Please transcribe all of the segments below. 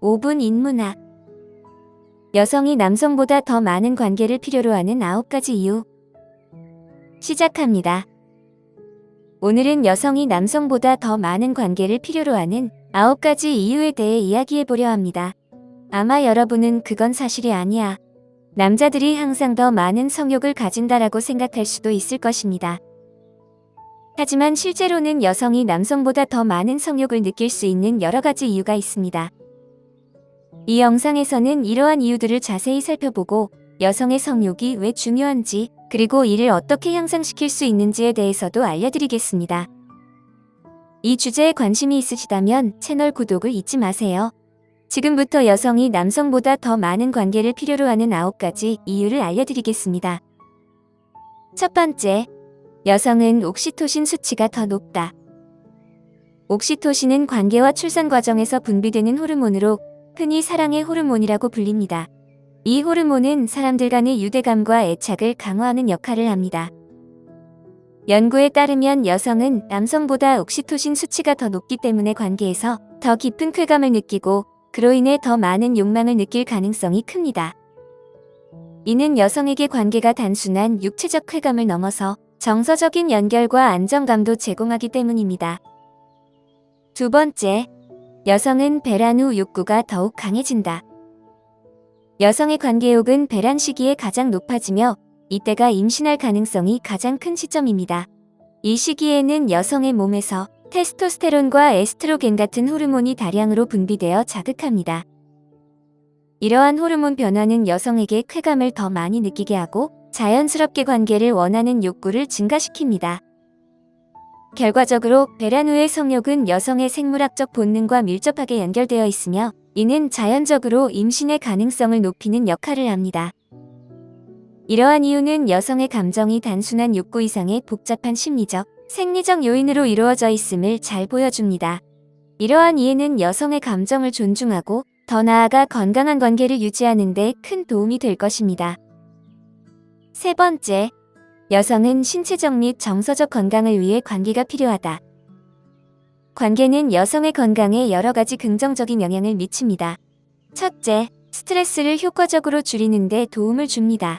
5분 인문학. 여성이 남성보다 더 많은 관계를 필요로 하는 9가지 이유. 시작합니다. 오늘은 여성이 남성보다 더 많은 관계를 필요로 하는 9가지 이유에 대해 이야기해보려 합니다. 아마 여러분은 그건 사실이 아니야. 남자들이 항상 더 많은 성욕을 가진다라고 생각할 수도 있을 것입니다. 하지만 실제로는 여성이 남성보다 더 많은 성욕을 느낄 수 있는 여러 가지 이유가 있습니다. 이 영상에서는 이러한 이유들을 자세히 살펴보고 여성의 성욕이 왜 중요한지, 그리고 이를 어떻게 향상시킬 수 있는지에 대해서도 알려드리겠습니다. 이 주제에 관심이 있으시다면 채널 구독을 잊지 마세요. 지금부터 여성이 남성보다 더 많은 관계를 필요로 하는 9가지 이유를 알려드리겠습니다. 첫 번째, 여성은 옥시토신 수치가 더 높다. 옥시토신은 관계와 출산 과정에서 분비되는 호르몬으로 흔히 사랑의 호르몬이라고 불립니다. 이 호르몬은 사람들 간의 유대감과 애착을 강화하는 역할을 합니다. 연구에 따르면 여성은 남성보다 옥시토신 수치가 더 높기 때문에 관계에서 더 깊은 쾌감을 느끼고 그로 인해 더 많은 욕망을 느낄 가능성이 큽니다. 이는 여성에게 관계가 단순한 육체적 쾌감을 넘어서 정서적인 연결과 안정감도 제공하기 때문입니다. 두 번째, 여성은 배란 후 욕구가 더욱 강해진다. 여성의 관계욕은 배란 시기에 가장 높아지며 이때가 임신할 가능성이 가장 큰 시점입니다. 이 시기에는 여성의 몸에서 테스토스테론과 에스트로겐 같은 호르몬이 다량으로 분비되어 자극합니다. 이러한 호르몬 변화는 여성에게 쾌감을 더 많이 느끼게 하고 자연스럽게 관계를 원하는 욕구를 증가시킵니다. 결과적으로 배란 후의 성욕은 여성의 생물학적 본능과 밀접하게 연결되어 있으며 이는 자연적으로 임신의 가능성을 높이는 역할을 합니다. 이러한 이유는 여성의 감정이 단순한 욕구 이상의 복잡한 심리적, 생리적 요인으로 이루어져 있음을 잘 보여줍니다. 이러한 이해는 여성의 감정을 존중하고 더 나아가 건강한 관계를 유지하는 데 큰 도움이 될 것입니다. 세 번째, 여성은 신체적 및 정서적 건강을 위해 관계가 필요하다. 관계는 여성의 건강에 여러 가지 긍정적인 영향을 미칩니다. 첫째, 스트레스를 효과적으로 줄이는 데 도움을 줍니다.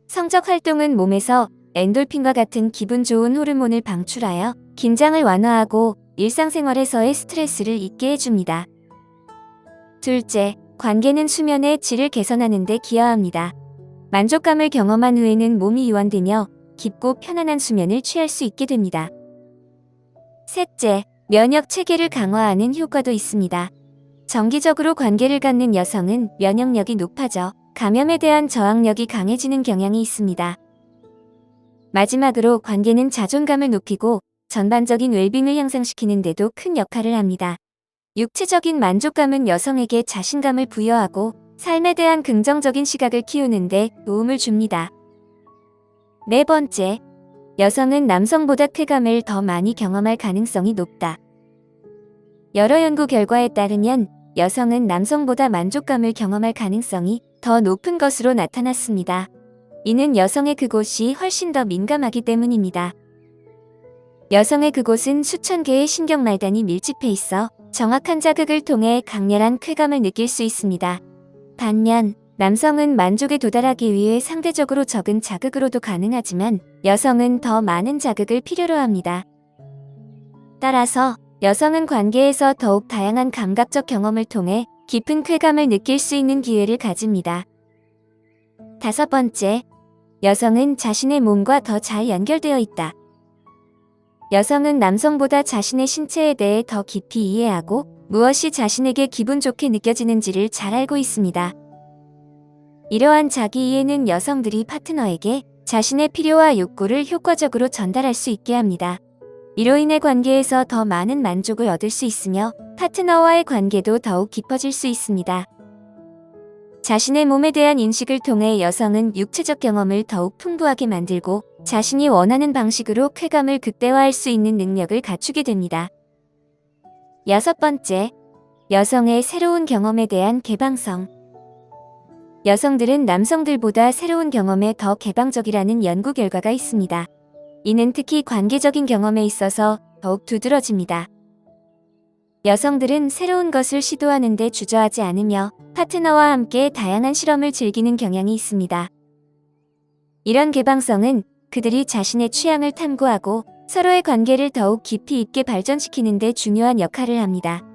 성적 활동은 몸에서 엔돌핀과 같은 기분 좋은 호르몬을 방출하여 긴장을 완화하고 일상생활에서의 스트레스를 잊게 해줍니다. 둘째, 관계는 수면의 질을 개선하는 데 기여합니다. 만족감을 경험한 후에는 몸이 이완되며 깊고 편안한 수면을 취할 수 있게 됩니다. 셋째, 면역 체계를 강화하는 효과도 있습니다. 정기적으로 관계를 갖는 여성은 면역력이 높아져 감염에 대한 저항력이 강해지는 경향이 있습니다. 마지막으로 관계는 자존감을 높이고 전반적인 웰빙을 향상시키는 데도 큰 역할을 합니다. 육체적인 만족감은 여성에게 자신감을 부여하고 삶에 대한 긍정적인 시각을 키우는 데 도움을 줍니다. 네 번째, 여성은 남성보다 쾌감을 더 많이 경험할 가능성이 높다. 여러 연구 결과에 따르면 여성은 남성보다 만족감을 경험할 가능성이 더 높은 것으로 나타났습니다. 이는 여성의 그곳이 훨씬 더 민감하기 때문입니다. 여성의 그곳은 수천 개의 신경말단이 밀집해 있어 정확한 자극을 통해 강렬한 쾌감을 느낄 수 있습니다. 반면 남성은 만족에 도달하기 위해 상대적으로 적은 자극으로도 가능하지만 여성은 더 많은 자극을 필요로 합니다. 따라서 여성은 관계에서 더욱 다양한 감각적 경험을 통해 깊은 쾌감을 느낄 수 있는 기회를 가집니다. 다섯 번째, 여성은 자신의 몸과 더 잘 연결되어 있다. 여성은 남성보다 자신의 신체에 대해 더 깊이 이해하고 무엇이 자신에게 기분 좋게 느껴지는지를 잘 알고 있습니다. 이러한 자기 이해는 여성들이 파트너에게 자신의 필요와 욕구를 효과적으로 전달할 수 있게 합니다. 이로 인해 관계에서 더 많은 만족을 얻을 수 있으며 파트너와의 관계도 더욱 깊어질 수 있습니다. 자신의 몸에 대한 인식을 통해 여성은 육체적 경험을 더욱 풍부하게 만들고 자신이 원하는 방식으로 쾌감을 극대화할 수 있는 능력을 갖추게 됩니다. 여섯 번째, 여성의 새로운 경험에 대한 개방성. 여성들은 남성들보다 새로운 경험에 더 개방적이라는 연구 결과가 있습니다. 이는 특히 관계적인 경험에 있어서 더욱 두드러집니다. 여성들은 새로운 것을 시도하는데 주저하지 않으며 파트너와 함께 다양한 실험을 즐기는 경향이 있습니다. 이런 개방성은 그들이 자신의 취향을 탐구하고 서로의 관계를 더욱 깊이 있게 발전시키는 데 중요한 역할을 합니다.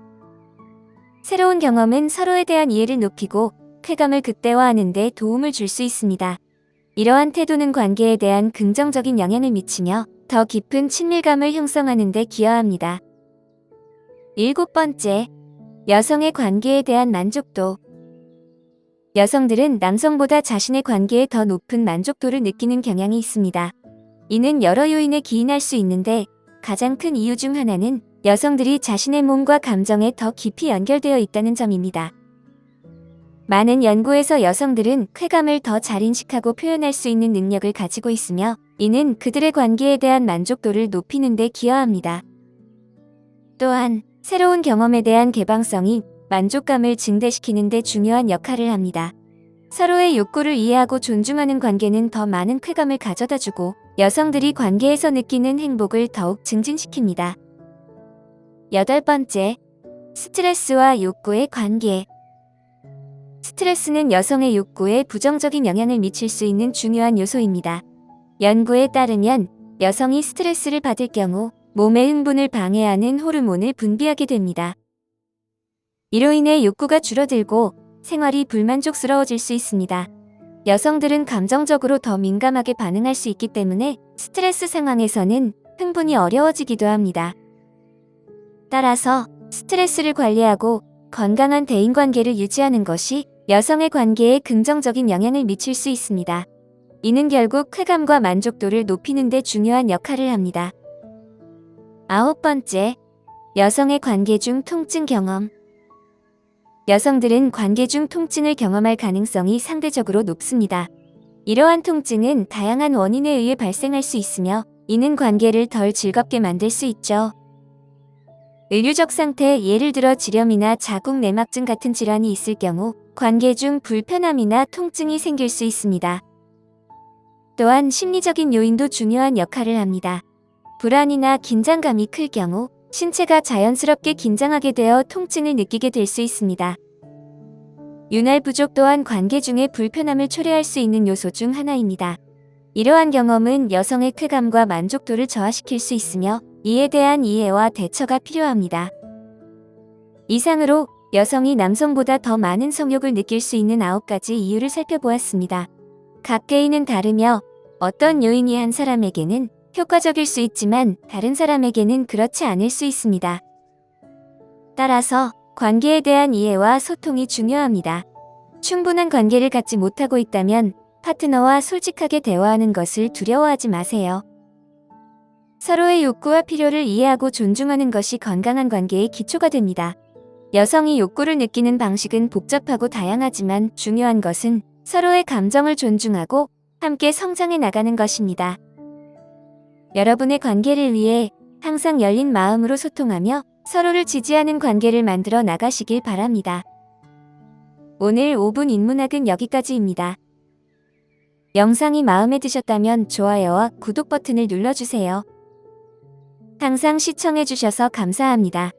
새로운 경험은 서로에 대한 이해를 높이고 쾌감을 극대화하는 데 도움을 줄 수 있습니다. 이러한 태도는 관계에 대한 긍정적인 영향을 미치며 더 깊은 친밀감을 형성하는 데 기여합니다. 7번째, 여성의 관계에 대한 만족도. 여성들은 남성보다 자신의 관계에 더 높은 만족도를 느끼는 경향이 있습니다. 이는 여러 요인에 기인할 수 있는데 가장 큰 이유 중 하나는 여성들이 자신의 몸과 감정에 더 깊이 연결되어 있다는 점입니다. 많은 연구에서 여성들은 쾌감을 더 잘 인식하고 표현할 수 있는 능력을 가지고 있으며 이는 그들의 관계에 대한 만족도를 높이는 데 기여합니다. 또한 새로운 경험에 대한 개방성이 만족감을 증대시키는 데 중요한 역할을 합니다. 서로의 욕구를 이해하고 존중하는 관계는 더 많은 쾌감을 가져다주고 여성들이 관계에서 느끼는 행복을 더욱 증진시킵니다. 8번째, 스트레스와 욕구의 관계. 스트레스는 여성의 욕구에 부정적인 영향을 미칠 수 있는 중요한 요소입니다. 연구에 따르면 여성이 스트레스를 받을 경우 몸의 흥분을 방해하는 호르몬을 분비하게 됩니다. 이로 인해 욕구가 줄어들고 생활이 불만족스러워질 수 있습니다. 여성들은 감정적으로 더 민감하게 반응할 수 있기 때문에 스트레스 상황에서는 흥분이 어려워지기도 합니다. 따라서 스트레스를 관리하고 건강한 대인관계를 유지하는 것이 여성의 관계에 긍정적인 영향을 미칠 수 있습니다. 이는 결국 쾌감과 만족도를 높이는 데 중요한 역할을 합니다. 9번째, 여성의 관계 중 통증 경험. 여성들은 관계 중 통증을 경험할 가능성이 상대적으로 높습니다. 이러한 통증은 다양한 원인에 의해 발생할 수 있으며 이는 관계를 덜 즐겁게 만들 수 있죠. 의료적 상태, 예를 들어 지렴이나 자궁 내막증 같은 질환이 있을 경우 관계 중 불편함이나 통증이 생길 수 있습니다. 또한 심리적인 요인도 중요한 역할을 합니다. 불안이나 긴장감이 클 경우 신체가 자연스럽게 긴장하게 되어 통증을 느끼게 될 수 있습니다. 윤활 부족 또한 관계 중의 불편함을 초래할 수 있는 요소 중 하나입니다. 이러한 경험은 여성의 쾌감과 만족도를 저하시킬 수 있으며 이에 대한 이해와 대처가 필요합니다. 이상으로 여성이 남성보다 더 많은 성욕을 느낄 수 있는 9가지 이유를 살펴보았습니다. 각 개인은 다르며 어떤 요인이 한 사람에게는 효과적일 수 있지만 다른 사람에게는 그렇지 않을 수 있습니다. 따라서 관계에 대한 이해와 소통이 중요합니다. 충분한 관계를 갖지 못하고 있다면 파트너와 솔직하게 대화하는 것을 두려워하지 마세요. 서로의 욕구와 필요를 이해하고 존중하는 것이 건강한 관계의 기초가 됩니다. 여성이 욕구를 느끼는 방식은 복잡하고 다양하지만 중요한 것은 서로의 감정을 존중하고 함께 성장해 나가는 것입니다. 여러분의 관계를 위해 항상 열린 마음으로 소통하며 서로를 지지하는 관계를 만들어 나가시길 바랍니다. 오늘 5분 인문학은 여기까지입니다. 영상이 마음에 드셨다면 좋아요와 구독 버튼을 눌러주세요. 항상 시청해주셔서 감사합니다.